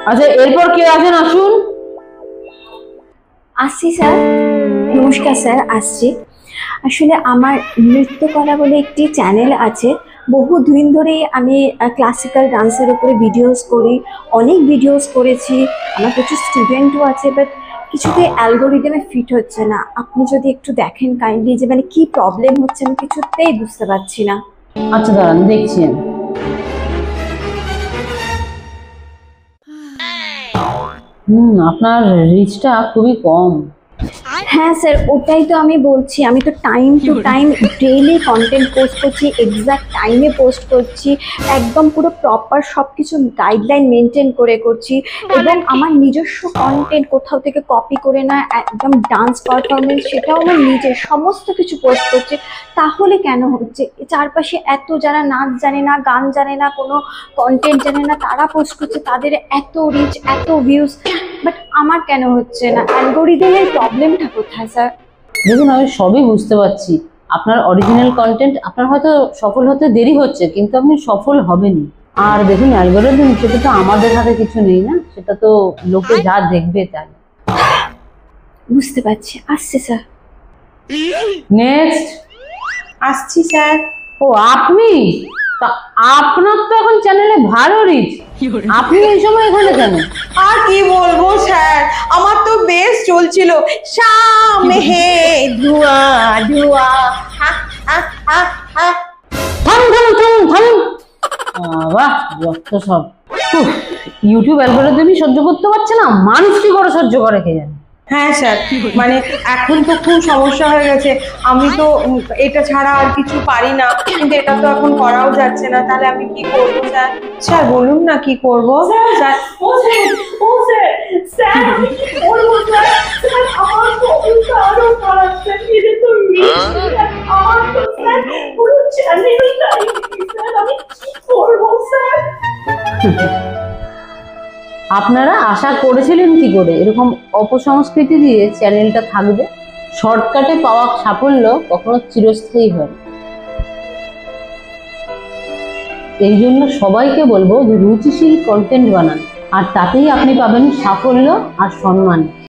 আচ্ছা, এরপর কে আছেন আসুন। আসছি স্যার। নমস্কার স্যার, আসছি। আসলে আমার নৃত্যকলা বলে একটি চ্যানেল আছে। বহুদিন ধরেই আমি ক্লাসিক্যাল ডান্সের উপরে ভিডিওস করি, অনেক ভিডিওস করেছি, আমার প্রচুর স্টুডেন্টও আছে, বাট কিছুতেই অ্যালগোরিদমে ফিট হচ্ছে না। আপনি যদি একটু দেখেন কাইন্ডলি যে মানে কি প্রবলেম হচ্ছে, আমি কিছুতেই বুঝতে পারছি না। আচ্ছা দাঁড়ান, দেখছি আমি। আপনার রিচটা খুবই কম। হ্যাঁ স্যার, ওটাই তো আমি বলছি। আমি তো time to time daily content post করছি, এক্সাক্ট টাইমে পোস্ট করছি, একদম পুরো প্রপার সব কিছু গাইডলাইন মেনটেন করে করছি, এবং আমার নিজস্ব কন্টেন্ট কোথাও থেকে কপি করে না, একদম ডান্স পারফরমেন্স সেটাও আমার নিজের সমস্ত কিছু পোস্ট করছি। তাহলে কেন হচ্ছে চারপাশে এত যারা নাচ জানে না, গান জানে না, কোনো কন্টেন্ট জানে না, তারা পোস্ট করছে, তাদের এত রিচ, এত ভিউজ, বাট আমার কেন হচ্ছে না? অ্যালগোরিদমের প্রবলেমটা কোথায় স্যার? দেখুন, আমি সবই বুঝতে পারছি। আপনার অরিজিনাল কন্টেন্ট আপনার হয়তো সফল হতে দেরি হচ্ছে, কিন্তু আপনি সফল হবেনই। আর দেখুন, অ্যালগোরিদম সেটা তো আমাদের হাতে কিছু নেই না, সেটা তো লোকে যা দেখবে তাই। বুঝতে পারছি, আসছে স্যার। নেক্সট। আসছি স্যার। ও আপনি? তা আপনার তো এখন চ্যানেলে ভালো রিচ, আপনি এই সময় এখানে কেন? আর কি বলবো স্যার, আমার তো বেশ চলছিল। শাম হে ধুয়া ধুয়া, হা হা হা হা। থামুন থামুন থামুন থামুন। বাহ, যত সব। ইউটিউব অ্যালগোরিদমই সহ্য করতে পারছে না, মানুষ কি করে সহ্য করে কে জানে। হ্যাঁ স্যার, মানে এখন তো খুব সমস্যা হয়ে গেছে। আমি তো এটা ছাড়া আর কিছু পারি না, কিন্তু এটা তো এখন করাও যাচ্ছে না। তাহলে আমি কি করবো স্যার? স্যার বলুন না কি করবো স্যার। আপনারা আশা করেছিলেন কি করে এরকম অপসংস্কৃতি দিয়ে চ্যানেলটা থাকবে? শর্টকাটে পাওয়া সাফল্য কখনো চিরস্থায়ী হয় না। এই জন্য সবাইকে বলবো যে রুচিশীল কন্টেন্ট বানান, আর তাতেই আপনি পাবেন সাফল্য আর সম্মান।